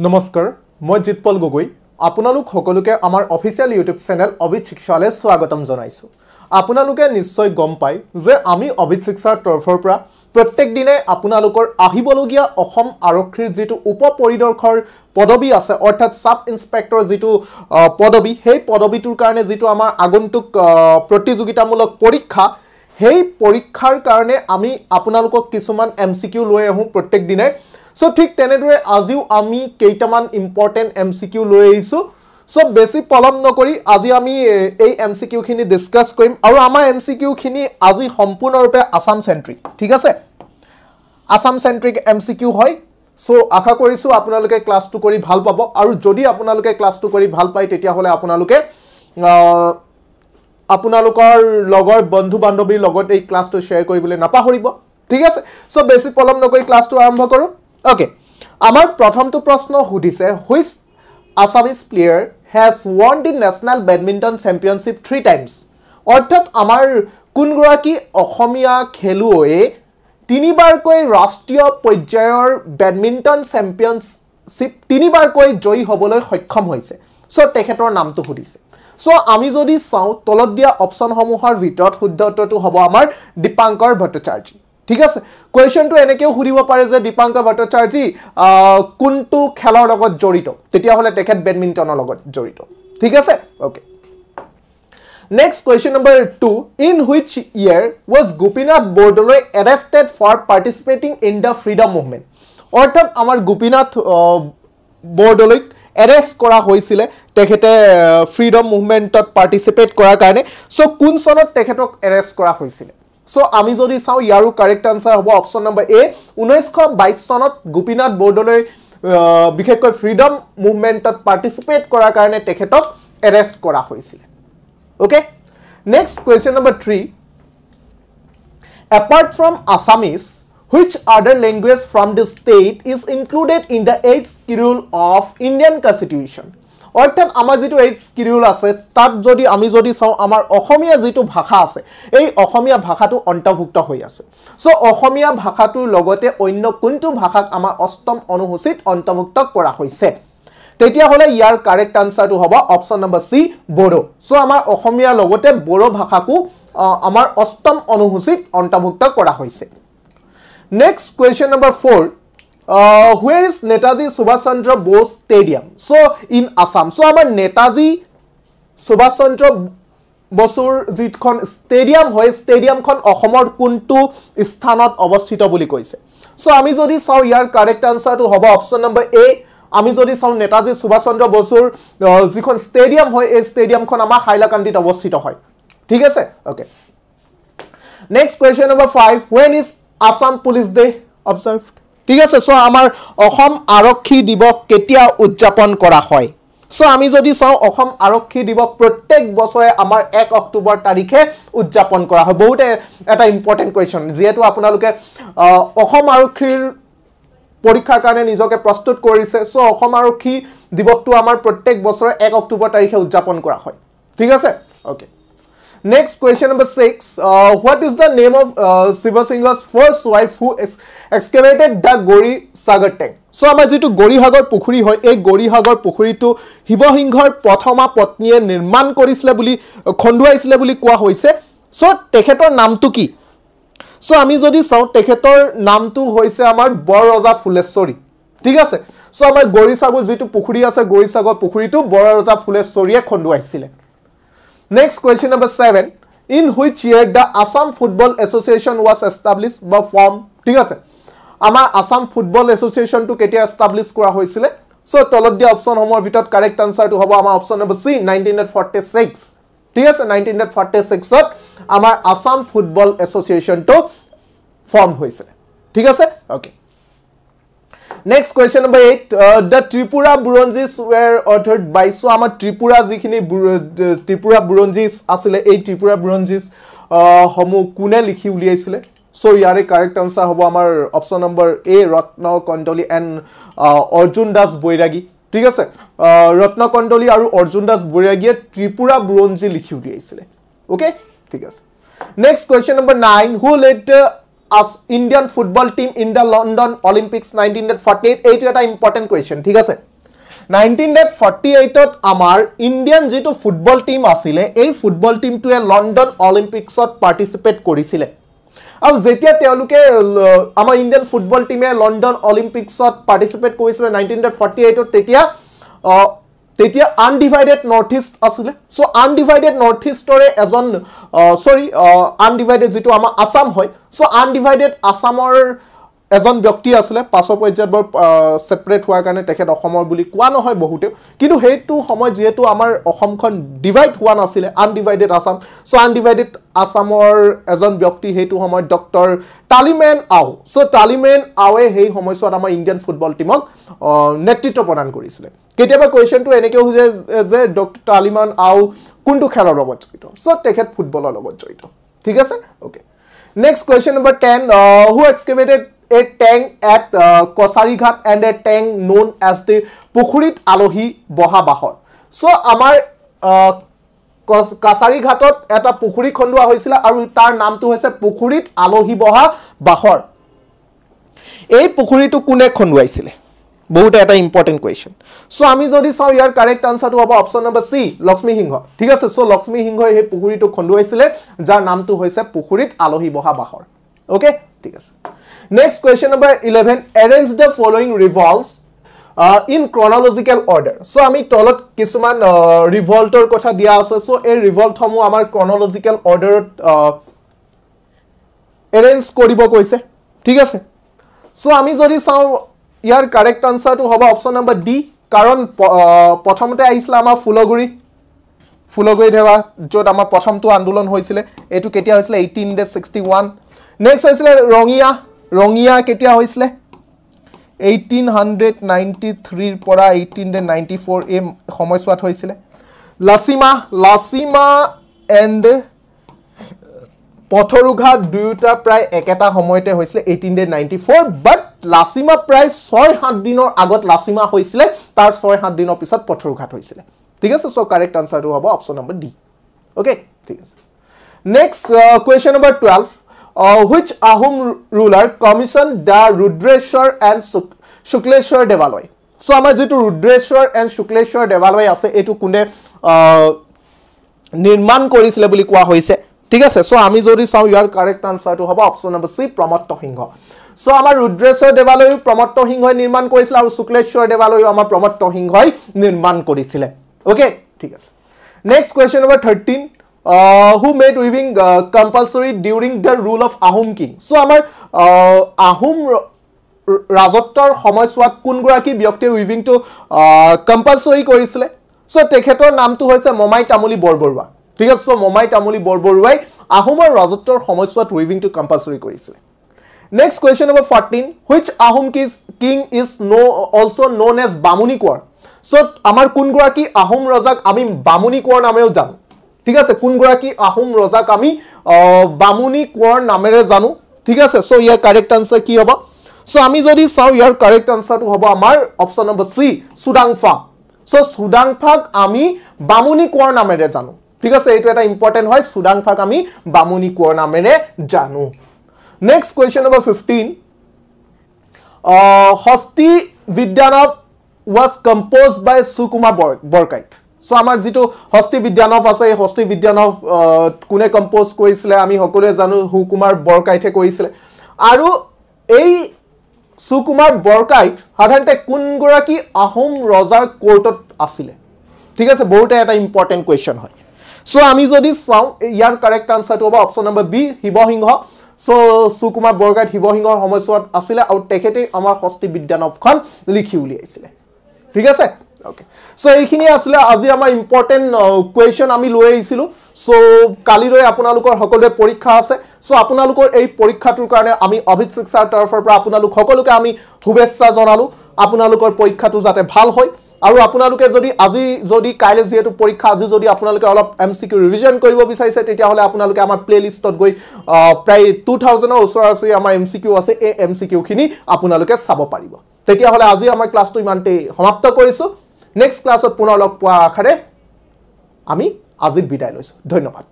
নমস্কাৰ মই জিতপল গগৈ আপোনালোক সকলোকে আমাৰ অফিচিয়েল ইউটিউব চেনেল অবিত শিক্ষালে স্বাগতম জনাইছো আপোনালোকে নিশ্চয় গম পায় যে আমি অবিত শিক্ষাৰ তৰফৰ পৰা প্ৰত্যেক দিনে আপোনালোকৰ আহিবলগীয়া অসম আৰক্ষীৰ যেটো উপপৰিদৰ্শকৰ পদবী আছে অৰ্থাৎ সাব ইন্সপেক্টৰ যেটো পদবী সেই পদবীটোৰ কাৰণে যেটো আমাৰ আগন্তুক প্ৰতিযোগিতামূলক পৰীক্ষা সেই পৰীক্ষাৰ কাৰণে আমি আপোনালোকক কিছুমান এমসিকিউ লৈ আহো প্ৰত্যেক দিনে So ঠিক তেনেদৰে আজিও আমি কেইটামান ইম্পৰ্টেন্ট এমসিকিউ লৈ আহিছো সো বেছি পলম নকৰি আজি আমি এই এমসিকিউ খিনি ডিসকাস কৰিম আৰু আমাৰ এমসিকিউ খিনি আজি সম্পূৰ্ণৰূপে আসাম সেন্ট্ৰিক ঠিক আছে আসাম সেন্ট্ৰিক এমসিকিউ হয় সো আশা কৰিছো আপোনালোকে ক্লাসটো কৰি ভাল পাব আৰু যদি আপোনালোকে ক্লাসটো কৰি ভাল পায় তেতিয়া হলে আপোনালোকে আপোনালোকৰ লগৰ বন্ধু বান্ধৱীৰ লগত এই ক্লাসটো শেয়াৰ কৰিবলৈ নাপাহৰিব ঠিক আছে সো বেছি পলম নকৰি ক্লাসটো আৰম্ভ কৰো Okay, our pratham to prashno hudise which Assamese player has won the national badminton championship 3 times. Orthat amar kunguraki Ohomia kheluoe tinibar koi rashtriyo poryayor badminton championship tinibar koi joyi hoboloi সক্ষম হৈছে so tekhetor naam to hudise so ami jodi sao tolot dia option homuhar vitorot শুদ্ধ উত্তৰটো হ'ব আমাৰ দীপাঙ্কৰ ভট্টাচাৰ্য ঠিক আছে কোৱেশ্চনটো এনেকেও হুৰিব পাৰে যে দীপাঙ্কৰ ভট্টাচাৰ্য কোনটো খেলৰ লগত জড়িত তেতিয়া হলে তেখেত বেডমিন্টনৰ লগত জড়িত ঠিক আছে okay next question number 2 in which year was Gopinath Bordoloi arrested for participating in the freedom movement অৰ্থাৎ আমাৰ গোপীনাথ বৰদলৈক arrest কৰা হৈছিল তেখেতে freedom movementত participate কৰাৰ কাৰণে সো কোন সনত তেখেতক arrest কৰা হৈছিল So আমি যদি চাও ইয়াৰো কাৰেক্ট আনসাৰ হ'ব অপশন নম্বৰ এ 1922 সনত গোপীনাথ বৰদলৈ বিশেষকৈ ফ্ৰিডম মুভমেন্টত পাৰ্টিসিপেট কৰাৰ কাৰণে তেখেতক এৰেষ্ট কৰা হৈছিল okay next question number 3 apart from Assamese which other language from the state is included in the 8th schedule of Indian Constitution অৰ্থাৎ আমাৰ যেটো এই স্কিডিউল আছে তাত যদি আমি যদি চাও আমাৰ অসমীয়া যেটো ভাষা আছে এই অসমীয়া ভাষাটো অন্তৰ্ভুক্ত হৈ আছে সো অসমীয়া ভাষাটোৰ লগতে অন্য কোনটো ভাষাক আমাৰ অষ্টম অনুসূচিত অন্তৰ্ভুক্ত কৰা হৈছে তেতিয়া হলে ইয়াৰ কাৰেক্ট আনসাৰটো হ'ব অপশন নম্বৰ সি বড়ো সো আমাৰ অসমীয়া লগতে বড়ো ভাষাকো আমাৰ অষ্টম অনুসূচিত অন্তৰ্ভুক্ত কৰা হৈছে next question number 4 where is Netaji Subhash Chandra Bose Stadium? So in Assam. So our Netaji Subhash Chandra Bosur jitkhon stadium hoy stadium khon Ohomor kuntu sthanot obosthito boli koise. So ami jodi saw yar correct answer to hobo option number A. Ami jodi saw Netaji Subhash Chandra Bosur jikhon stadium hoy ei stadium khon ama Hailakandit obosthito hoy. Thik ase? Okay. Next question number 5. When is Assam Police Day observed? ঠিক আছে so আমাৰ অসম আৰক্ষী দিৱস কেতিয়া উদযাপন কৰা হয় so আমি যদি চাও অসম আৰক্ষী দিৱস প্ৰত্যেক বছৰে আমাৰ 1 অক্টোবৰ তাৰিখে উদযাপন কৰা হয় বহুত এটা ইম্পৰ্টেন্ট কোৱেশ্চন যেহেতু আপোনালোকে অসম আৰক্ষীৰ পৰীক্ষাৰ কাৰণে নিজকে প্ৰস্তুত কৰিছে সো অসম আৰক্ষী দিৱসটো আমাৰ প্ৰত্যেক বছৰে 1 অক্টোবৰ তাৰিখে উদযাপন কৰা হয় ঠিক আছে okay Next question number 6. What is the name of Shiva Singha's first wife who excavated the Gori Sagar tank? So, আমাৰ যেটো গৰিহাগৰ পুখুৰী হয় এই গৰিহাগৰ পুখুৰীটো শিৱসিংহৰ প্ৰথমা পত্নীয়ে নিৰ্মাণ কৰিছিল বুলি খণ্ডুৱাইছিল বুলি কোৱা হৈছে সো তেখেতৰ নামটো কি সো আমি যদি চাও তেখেতৰ নামটো হৈছে আমাৰ বৰৰজা ফুলেশ্বৰী ঠিক আছে সো আমাৰ গৰিসাগৰ যেটো পুখুৰী আছে গৰিসাগৰ পুখুৰীটো Borraja ফুলেশ্বৰীয়ে খণ্ডুৱাইছিল Next question number 7. In which year the Assam Football Association was established by form? ঠিক আছে আমাৰ Assam Football Association to কেতিয়া establish কৰা হৈছিল সো তলত দিয়া অপচন সমূহৰ ভিতৰত কাৰেক্ট আনসাৰটো হ'ব আমাৰ অপচন নম্বৰ সি 1946 ঠিক আছে 1946 ত আমাৰ Assam Football Association to form হৈছিল ঠিক আছে okay Next question number 8. The Tripura Buronjis were authored by so our Tripura jikhini Tripura Buronjis asile ei Tripura Buronjis homu kune likhi uliaisile so yare correct answer hobo amar option number A Ratna Kondoli and Arjun Das Boiragi ঠিক আছে Ratna Kondoli aru Arjun Das Boiragi Tripura Buronji likhi uliaisile okay ঠিক আছে Next question number 9. Who led as Indian football team in the London Olympics 1948 এইটো এটা important question ঠিক আছে 1948 ত আমাৰ Indian যেটো ফুটবল টিম আছিল এই ফুটবল টিমটোৱে লণ্ডন অলিম্পিক্সত পাৰ্টিসিপেট কৰিছিল আৰু যেতিয়া তেওঁলোকে আমাৰ ইন্ডিয়ান ফুটবল টিমে লণ্ডন অলিম্পিক্সত পাৰ্টিসিপেট কৰিছিল 1948 ত তেতিয়া আনডিভাইডেড নৰ্থ ইষ্ট আছিল সো আনডিভাইডেড নৰ্থ ইষ্টৰে এজন আনডিভাইডেড যেটো আমাৰ আসাম হয় সো আনডিভাইডেড আসামৰ এজন ব্যক্তি আছিল পাছৰ পৰ্যায়ত সেপাৰেট হোৱাৰ কাৰণে তেখেত অসমৰ বুলি কোৱা নহয় বহুতে কিন্তু হেতু সময় যেহেতু আমাৰ অসমখন ডিভাইড হোৱা নাছিল আনডিভাইডেড আসাম সো আনডিভাইডেড আসামৰ এজন ব্যক্তি হেতু সময় ডক্টৰ টালিমেন আও সো টালিমেন আওয়ে হেই সময়ছোৱাত আমাৰ ইন্ডিয়ান ফুটবল টিমক নেতৃত্ব প্ৰদান কৰিছিল কেতিয়াবা কোৱেশ্চনটো এনেকে হৈ যে ডক্টৰ টালিমেন আও কোনটো খেলৰ লগত জড়িত সো তেখেত ফুটবলৰ লগত জড়িত ঠিক আছে okay next question number 10 who excavated a tank at Kosarighat and a tank known as the Pukhurit Alohi Boha Bahor. So, amar Kasarighatot eta pukhuri khondua hoisila aru tar naam tu hoise Pukhurit Alohi Boha Bahor. Ei pukhuri tu kune khonduaisile? বহুত এটা important question so আমি যদি চাও ইয়াৰ correct আনসাৰটো হ'ব option number সি লক্ষ্মী সিংহ ঠিক আছে so Lakshmi সিংহ এই পুখুৰীটো খন্দুৱাইছিলে যাৰ নামটো হৈছে পুখুৰীত আলহী বহা বাহৰ ওকে ঠিক আছে next question number 11 arrange the following revolts in chronological order so আমি তলত কিছুমান ৰিভল্টৰ কথা দিয়া আছে সো এই ৰিভল্ট সমূহ আমাৰ chronological orderত arrange কৰিব কৈছে ঠিক আছে সো আমি যদি চাও ইয়াৰ কাৰেক্ট আনসাৰটো হ'ব অপচন নম্বৰ ডি কাৰণ প্ৰথমতে আহিছিল আমাৰ ফুলগুৰি ধেৱা যত আমাৰ প্ৰথমটো আন্দোলন হৈছিল এটো কেতিয়া হৈছিল 1861 নেক্সট হৈছিল ৰঙিয়া কেতিয়া হৈছিল 1893 ৰ পৰা 1894 এই সময়ছোৱাত হৈছিল লাচিমা এণ্ড পথৰুঘাট দুয়োটা প্ৰায় একেটা সময়তে হৈছিল 1894 বাট লাচিমা প্ৰায় 6-7 দিনৰ আগত লাচিমা হৈছিল তাৰ 6-7 দিনৰ পিছত পথৰুঘাট হৈছিল ঠিক আছে সো কাৰেক্ট আনসাৰটো হ'ব অপচন নম্বৰ ডি ওকে ঠিক আছে next question number 12 which Ahom ruler commissioned the Rudreshwar and Shukleshwar Devaloi so আমাৰ যেটো Rudreshwar and Shukleshwar Devaloi আছে এটো কোনে নিৰ্মাণ কৰিছিল বুলি কোৱা হৈছে ঠিক আছে সো আমি যদি চাও ইয়াৰ কাৰেক্ট আনসাৰটো হ'ব অপচন নম্বৰ সি প্ৰমত্ত সিংহ সো আমাৰ Rudreshwar Devaloi প্ৰমত্ত সিংহই নিৰ্মাণ কৰিছিল আৰু Shukleshwar Devaloi আমাৰ প্ৰমত্ত সিংহই নিৰ্মাণ কৰিছিল ওকে ঠিক আছে next question number 13 who made weaving compulsory during the rule of Ahom king so আমাৰ Ahom ৰাজত্বৰ সময়ছোৱাত কোনগৰাকী ব্যক্তিয়ে weaving to compulsory কৰিছিল সো তেখেতৰ নামটো হৈছে মমাই তামুলী বৰবৰুৱা ঠিক আছে সো মমাই তামুলী বৰবৰুৱাই আহোমৰ ৰাজত্বৰ সময়ছোৱাত weaving to compulsory কৰিছিল next question number 14 which Ahom king is also known as Bamuni Konwar so আমাৰ কোনগৰাকী আহোম ৰজাক আমি বামুনী কোঁৱৰ নামেও জানো ঠিক আছে কোনগৰাকী আহোম ৰজাক আমি বামুনী কোঁৱৰ নামেৰে জানো ঠিক আছে সো ইয়াৰ কাৰেক্ট আনসাৰ কি হ'ব সো আমি যদি চাও ইয়াৰ কাৰেক্ট আনসাৰটো হ'ব আমাৰ অপচন নম্বৰ সি সুদাংফা সো সুদাংফাক আমি বামুনী কোঁৱৰ নামেৰে জানো ঠিক আছে এইটো এটা ইম্পৰ্টেন্ট হয় সুদাংফাক আমি বামুনী কোঁৱৰ নামেৰে জানো next question number 15 Hasti বিদ্যানভ was composed by Sukumar Borkait so আমাৰ যেটো হস্তি বিদ্যানভ আছে এই হস্তি বিদ্যানভ কোনে কম্পোজ কৰিছিল আমি সকলোৱে জানো সুকুমাৰ বৰকাইতে কৰিছিল আৰু এই সুকুমাৰ বৰকাইত সাধাৰণতে কোনগৰাকী আহোম ৰজাৰ কোৰ্টত আছিল ঠিক আছে বহুত এটা ইম্পৰ্টেন্ট কোৱেশ্চন হয় সো আমি যদি চাও ইয়াৰ কাৰেক্ট আনসাৰটো হ'ব option number B Sivasingha so Sukumar Barkaith শিৱসিংহৰ সময়ছোৱাত আছিল আৰু তেখেতে আমাৰ হস্তি বিদ্যানভখন লিখি উলিয়াইছিল ঠিক আছে ওকে সো এইখিনি আছিল আজি আমাৰ ইম্পৰ্টেন্ট কোৱেশ্চন আমি লৈ আহিছিলো সো কালিলৈ আপোনালোকৰ সকলোৱে পৰীক্ষা আছে সো আপোনালোকৰ এই পৰীক্ষাটোৰ কাৰণে আমি অভিক শিক্ষাৰ তৰফৰ পৰা আপোনালোক সকলোকে আমি শুভেচ্ছা জনালো আপোনালোকৰ পৰীক্ষাটো যাতে ভাল হয় আৰু আপোনালোকে যদি কাইলৈ যেহেতু পৰীক্ষা আজি যদি আপোনালোকে অলপ এমসিকিউ ৰিভিজন কৰিব বিচাৰিছে তেতিয়া হলে আপোনালোকে আমাৰ প্লেলিষ্টত গৈ প্ৰায় 2000 ৰ ওচৰা-ওচৰি আমাৰ এমসিকিউ আছে এই এমসিকিউ খিনি আপোনালোকে চাব পাৰিব তেতিয়া হলে আজি আমাৰ ক্লাছটো ইমানতে সমাপ্ত কৰিছো নেক্সট ক্লাছত পুনৰ লগ পোৱাৰ আশাৰে আমি আজি বিদায় লৈছো ধন্যবাদ